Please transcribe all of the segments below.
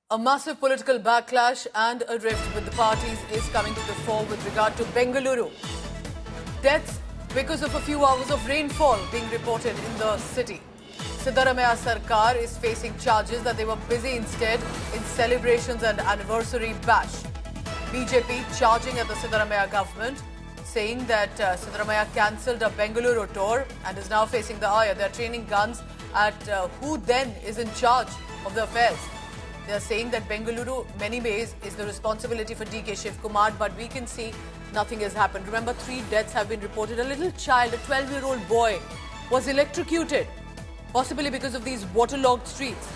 A massive political backlash and a rift with the parties is coming to the fore with regard to Bengaluru. Deaths because of a few hours of rainfall being reported in the city. Siddaramaiah Sarkar is facing charges that they were busy instead in celebrations and anniversary bash. BJP charging at the Siddaramaiah government, saying that Siddaramaiah cancelled a Bengaluru tour and is now facing the ire. They are training guns at who then is in charge of the affairs. They are saying that Bengaluru, many ways, is the responsibility for DK Shivkumar, but we can see nothing has happened. Remember, 3 deaths have been reported. A little child, a 12-year-old boy, was electrocuted, possibly because of these waterlogged streets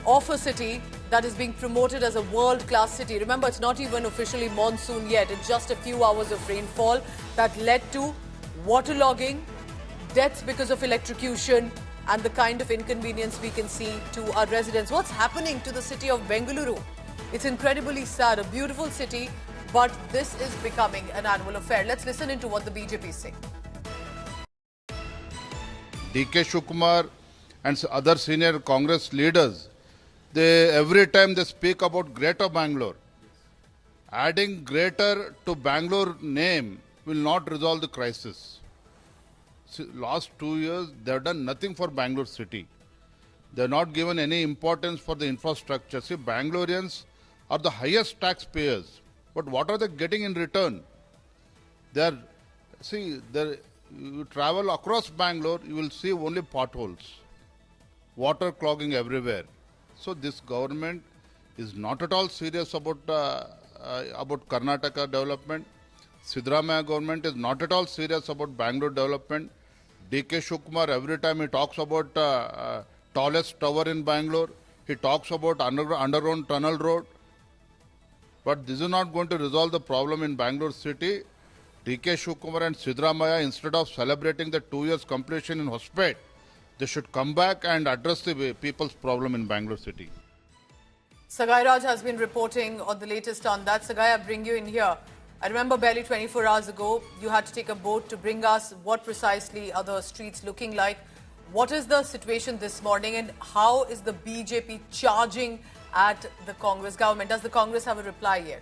of a city that is being promoted as a world-class city. Remember, it's not even officially monsoon yet. It's just a few hours of rainfall that led to waterlogging, deaths because of electrocution, and the kind of inconvenience we can see to our residents. What's happening to the city of Bengaluru? It's incredibly sad, a beautiful city, but this is becoming an annual affair. Let's listen into what the BJP is saying. DK Shivkumar and other senior Congress leaders, every time they speak about Greater Bangalore, adding Greater to Bangalore name will not resolve the crisis. Last 2 years, they have done nothing for Bangalore city. They have not given any importance for the infrastructure. See, Bangaloreans are the highest taxpayers. But what are they getting in return? You travel across Bangalore, you will see only potholes, water clogging everywhere. So this government is not at all serious about Karnataka development. Siddaramaiah government is not at all serious about Bangalore development. DK Shivkumar, every time he talks about tallest tower in Bangalore, he talks about underground tunnel road. But this is not going to resolve the problem in Bangalore city. DK Shivkumar and Siddaramaiah, instead of celebrating the 2 years completion in Hospet, they should come back and address the people's problem in Bangalore city. Sagai Raj has been reporting on the latest on that. Sagai, I bring you in here. I remember barely 24 hours ago, you had to take a boat to bring us what precisely are the streets looking like. What is the situation this morning and how is the BJP charging at the Congress government? Does the Congress have a reply yet?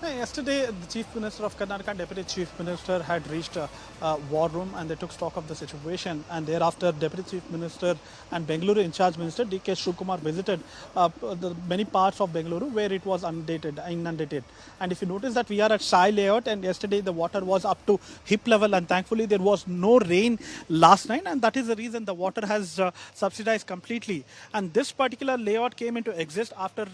Yesterday, the Chief Minister of Karnataka and Deputy Chief Minister had reached a war room and they took stock of the situation. And thereafter, Deputy Chief Minister and Bengaluru in-charge Minister DK Shivkumar visited many parts of Bengaluru where it was inundated. And if you notice that we are at Sai layout, and yesterday the water was up to hip level, and thankfully there was no rain last night, and that is the reason the water has subsidized completely. And this particular layout came into existence after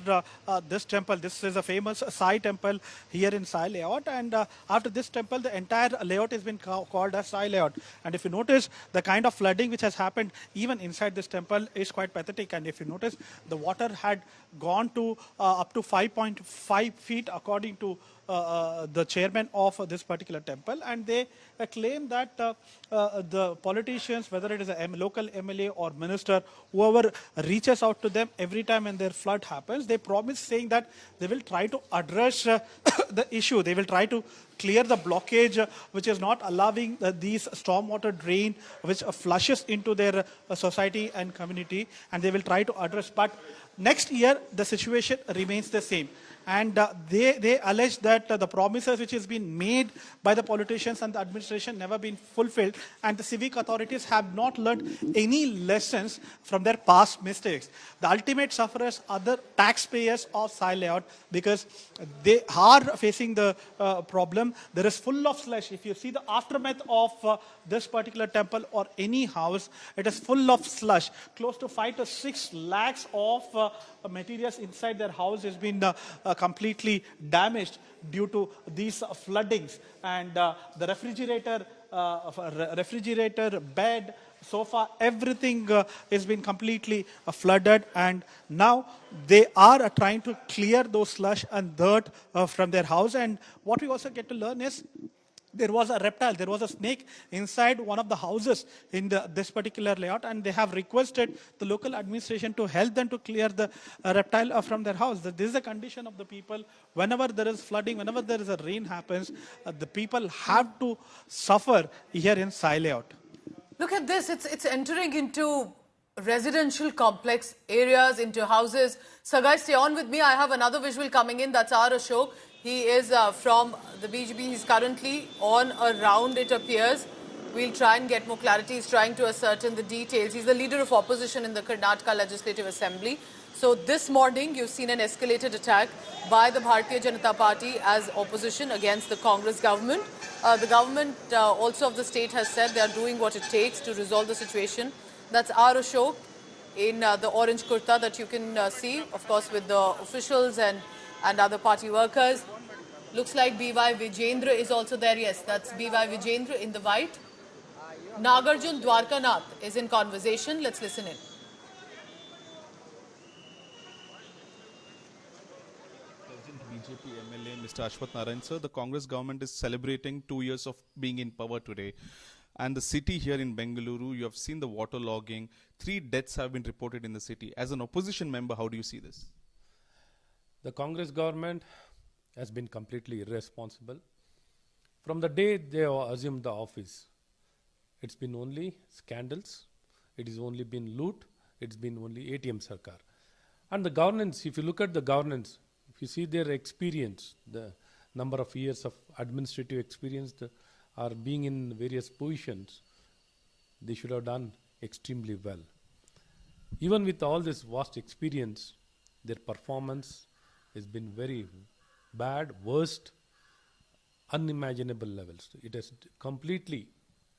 this temple. This is a famous Sai temple here in Sai layout, and after this temple the entire layout has been called as Sai layout. And if you notice, the kind of flooding which has happened even inside this temple is quite pathetic. And if you notice, the water had gone to up to 5.5 feet according to the chairman of this particular temple, and they claim that the politicians, whether it is a local MLA or minister, whoever reaches out to them every time when their flood happens, they promise saying that they will try to address the issue. They will try to clear the blockage which is not allowing these stormwater drain which flushes into their society and community, and they will try to address. But next year the situation remains the same. And they allege that the promises which has been made by the politicians and the administration never been fulfilled, and the civic authorities have not learned any lessons from their past mistakes. The ultimate sufferers are the taxpayers of Sai layout, because they are facing the problem. There is full of slush. If you see the aftermath of this particular temple or any house, it is full of slush. Close to 5 to 6 lakhs of materials inside their house has been completely damaged due to these floodings. And the refrigerator, bed, sofa, everything has been completely flooded, and now they are trying to clear those slush and dirt from their house. And what we also get to learn is there was a reptile, there was a snake inside one of the houses in this particular layout, and they have requested the local administration to help them to clear the reptile from their house. This is the condition of the people. Whenever there is flooding, whenever there is a rain happens, the people have to suffer here in Sai layout. Look at this. It's entering into residential complex areas, into houses. So guys, stay on with me. I have another visual coming in. That's our Ashok. He is from the BJP. He's currently on a round, it appears. We'll try and get more clarity. He's trying to ascertain the details. He's the leader of opposition in the Karnataka Legislative Assembly. So this morning, you've seen an escalated attack by the Bharatiya Janata Party as opposition against the Congress government. The government also of the state has said they are doing what it takes to resolve the situation. That's our Ashok in the orange kurta that you can see, of course, with the officials and other party workers. Looks like B.Y. Vijendra is also there. Yes, that's B.Y. Vijendra in the white. Nagarjun Dwarkanath is in conversation. Let's listen in. BJP MLA Mr. Ashwath Narayan sir, the Congress government is celebrating 2 years of being in power today. And the city here in Bengaluru, you have seen the waterlogging. 3 deaths have been reported in the city. As an opposition member, how do you see this? The Congress government has been completely irresponsible. From the day they assumed the office, it's been only scandals, it has only been loot, it's been only ATM Sarkar. And the governance, if you look at the governance, if you see their experience, the number of years of administrative experience are being in various positions, they should have done extremely well. Even with all this vast experience, their performance has been very bad, worst, unimaginable levels. It has completely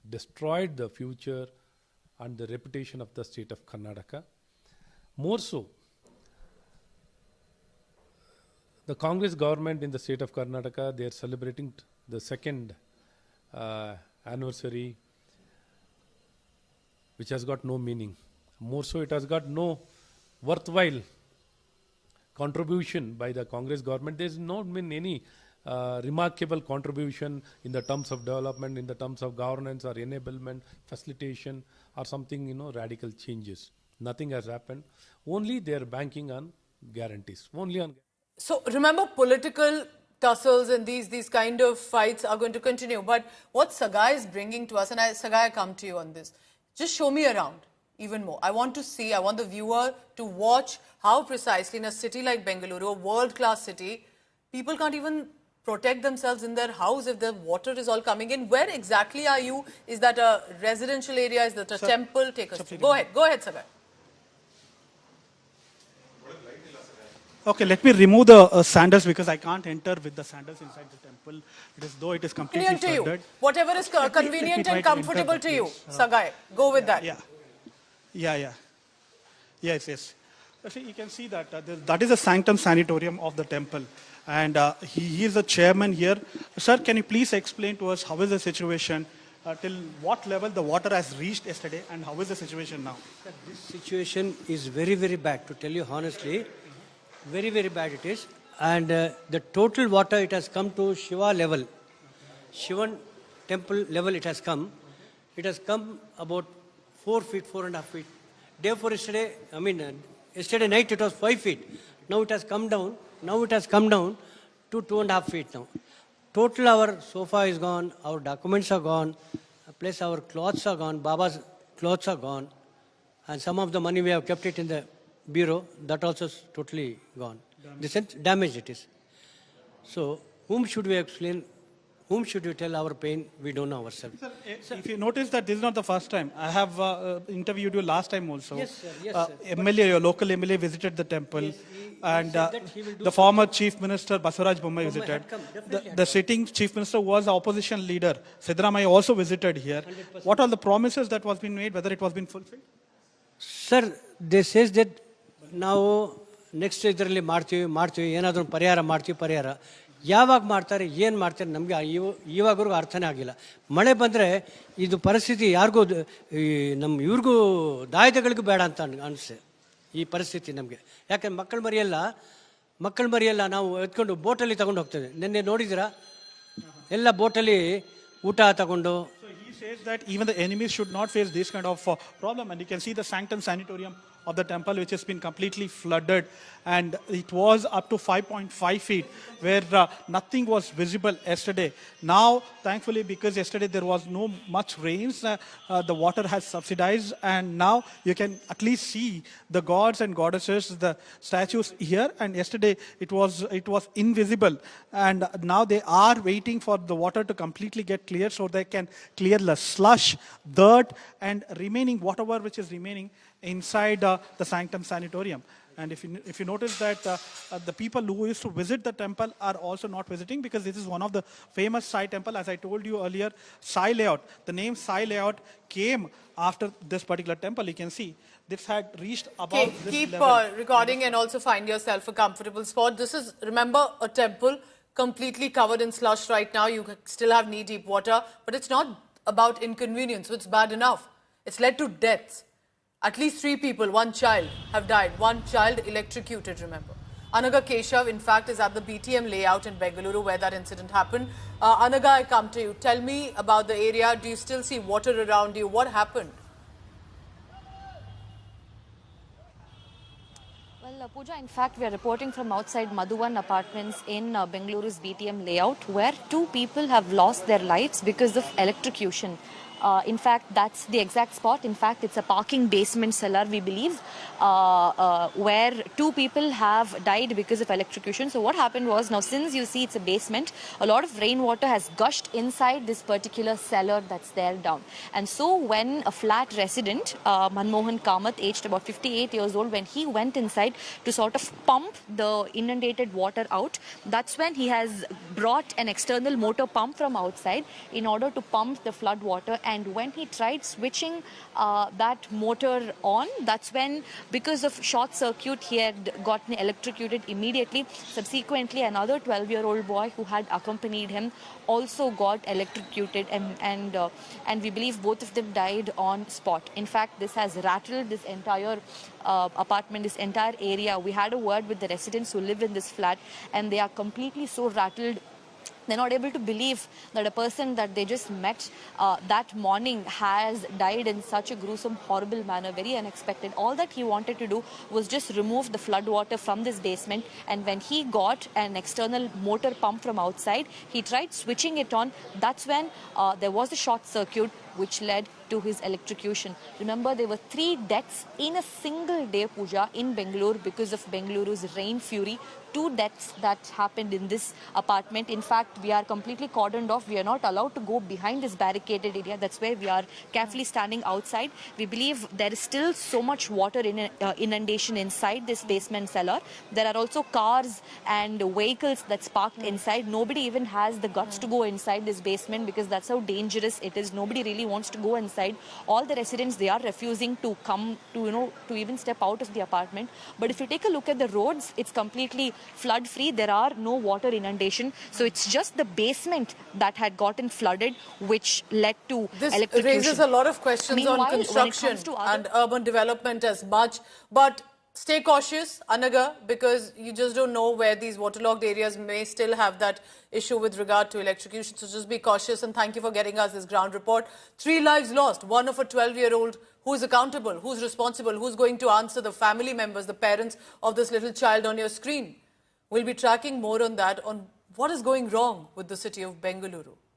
destroyed the future and the reputation of the state of Karnataka. More so, the Congress government in the state of Karnataka, they are celebrating the second anniversary, which has got no meaning. More so, it has got no worthwhile contribution by the Congress government. There has not been any remarkable contribution in the terms of development, in the terms of governance or enablement, facilitation, or something, radical changes. Nothing has happened. Only they are banking on guarantees. Only on. So remember, political tussles and these kind of fights are going to continue. But what Sagai is bringing to us, and Sagai, I come to you on this. Just show me around even more. I want to see, I want the viewer to watch how precisely in a city like Bengaluru, a world-class city, people can't even protect themselves in their house if the water is all coming in. Where exactly are you? Is that a residential area? Is that a temple? Take us through. Go ahead, Sagai. Okay, let me remove the sandals because I can't enter with the sandals inside the temple. It is though it is completely flooded. Whatever is convenient and comfortable to you, Sagai. Go with that. Yeah. Yes. See, you can see that that is a sanctum sanatorium of the temple. And he is the chairman here. Sir, can you please explain to us how is the situation, till what level the water has reached yesterday, and how is the situation now? Sir, this situation is very, very bad, to tell you honestly. Very, very bad it is. And the total water, it has come to Shiva level. Shivan temple level it has come. It has come about 4 feet, 4.5 feet. Day before yesterday, yesterday night it was 5 feet. Now it has come down. Now it has come down to 2.5 feet now. Total our sofa is gone, our documents are gone, plus our clothes are gone, Baba's clothes are gone, and some of the money we have kept it in the bureau, that also is totally gone. Damaged it is. So, whom should we explain? Whom should we tell our pain? We don't know ourselves. Sir, if you notice that this is not the first time. I have interviewed you last time also. Yes, sir. Yes, sir. MLA, your local MLA visited the temple. Yes, and he will do the former Chief Minister Basuraj Bommai visited. The sitting Chief Minister was the opposition leader. Siddaramaiah also visited here. 100%. What are the promises that was been made, whether it was been fulfilled? Sir, they says that now next ಇದರಲ್ಲಿ ಮಾಡ್ತೀವಿ ಏನಾದರೂ ಪರಿಹಾರ ಯಾವಾಗ ಮಾಡ್ತಾರೆ ಏನು ಮಾಡ್ತಾರೆ ನಮಗೆ ಇವಾಗವರೆಗೂ ಅರ್ಥನೇ ಆಗಿಲ್ಲ. ಮಳೆ ಬಂದರೆ ಇದು ಪರಿಸ್ಥಿತಿ ಯಾರಿಗೂ ಇವ್ರಿಗೂ ದಾಯದಗಳಿಗೂ ಬೇಡ ಅಂತ ಅನಿಸುತ್ತೆ ಈ ಪರಿಸ್ಥಿತಿ ನಮಗೆ. ಯಾಕಂದ್ರೆ ಮಕ್ಕಳು ಮರಿಯೆಲ್ಲ ನಾವು ಎತ್ಕೊಂಡು ಬೋಟಲ್ಲಿ ತಗೊಂಡು ಹೋಗ್ತೇವೆ. ನಿನ್ನೆ ನೋಡಿದಿರಾ ಎಲ್ಲ ಬೋಟಲ್ಲಿ ಊಟ ತಗೊಂಡು. So he says that even the enemies should not face this kind of problem, and you can see the sanctum sanatorium of the temple, which has been completely flooded, and it was up to 5.5 feet, where nothing was visible yesterday. Now, thankfully, because yesterday there was no much rains, the water has subsidized, and now you can at least see the gods and goddesses, the statues here. And yesterday it was invisible, and now they are waiting for the water to completely get clear so they can clear the slush, dirt, and remaining whatever which is remaining inside the sanctum sanatorium. And if you notice that the people who used to visit the temple are also not visiting, because this is one of the famous Sai temple. As I told you earlier, Sai layout. The name Sai layout came after this particular temple. You can see this had reached about this Keep level. recording and also find yourself a comfortable spot. This is, remember, a temple completely covered in slush right now. You still have knee-deep water, but it's not about inconvenience. It's bad enough. It's led to deaths. At least 3 people, 1 child, have died. 1 child electrocuted, remember. Anaga Keshav, in fact, is at the BTM layout in Bengaluru where that incident happened. Anaga, I come to you. Tell me about the area. Do you still see water around you? What happened? Well, Pooja, in fact, we are reporting from outside Madhuvan Apartments in Bengaluru's BTM layout, where 2 people have lost their lives because of electrocution. In fact, that's the exact spot. In fact, it's a parking basement cellar, we believe, where 2 people have died because of electrocution. So what happened was, now since you see it's a basement, a lot of rainwater has gushed inside this particular cellar that's there down. And so when a flat resident, Manmohan Kamath, aged about 58 years old, when he went inside to sort of pump the inundated water out, that's when he has brought an external motor pump from outside in order to pump the flood water. And when he tried switching that motor on, that's when, because of short circuit, he had gotten electrocuted immediately. Subsequently, another 12-year-old boy who had accompanied him also got electrocuted, and we believe both of them died on spot. In fact, this has rattled this entire apartment, this entire area. We had a word with the residents who live in this flat, and they are completely so rattled. They're not able to believe that a person that they just met that morning has died in such a gruesome, horrible manner, very unexpected. All that he wanted to do was just remove the flood water from this basement, and when he got an external motor pump from outside, he tried switching it on. That's when there was a short circuit which led to his electrocution. Remember, there were 3 deaths in a single day, Pooja, in Bengaluru because of Bengaluru's rain fury. 2 deaths that happened in this apartment. In fact, we are completely cordoned off. We are not allowed to go behind this barricaded area. That's where we are carefully standing outside. We believe there is still so much water inundation inside this basement cellar. There are also cars and vehicles that's parked inside. Nobody even has the guts to go inside this basement because that's how dangerous it is. Nobody really wants to go inside. All the residents, they are refusing to come to, to even step out of the apartment. But if you take a look at the roads, it's completely flood free. There are no water inundation. So it's just the basement that had gotten flooded, which led to electrocution. This raises a lot of questions on construction and urban development as much. But stay cautious, Anaga, because you just don't know where these waterlogged areas may still have that issue with regard to electrocution. So just be cautious, and thank you for getting us this ground report. 3 lives lost, one of a 12-year-old. Who is accountable? Who's responsible? Who's going to answer? The family members, the parents of this little child on your screen. We'll be tracking more on that, on what is going wrong with the city of Bengaluru.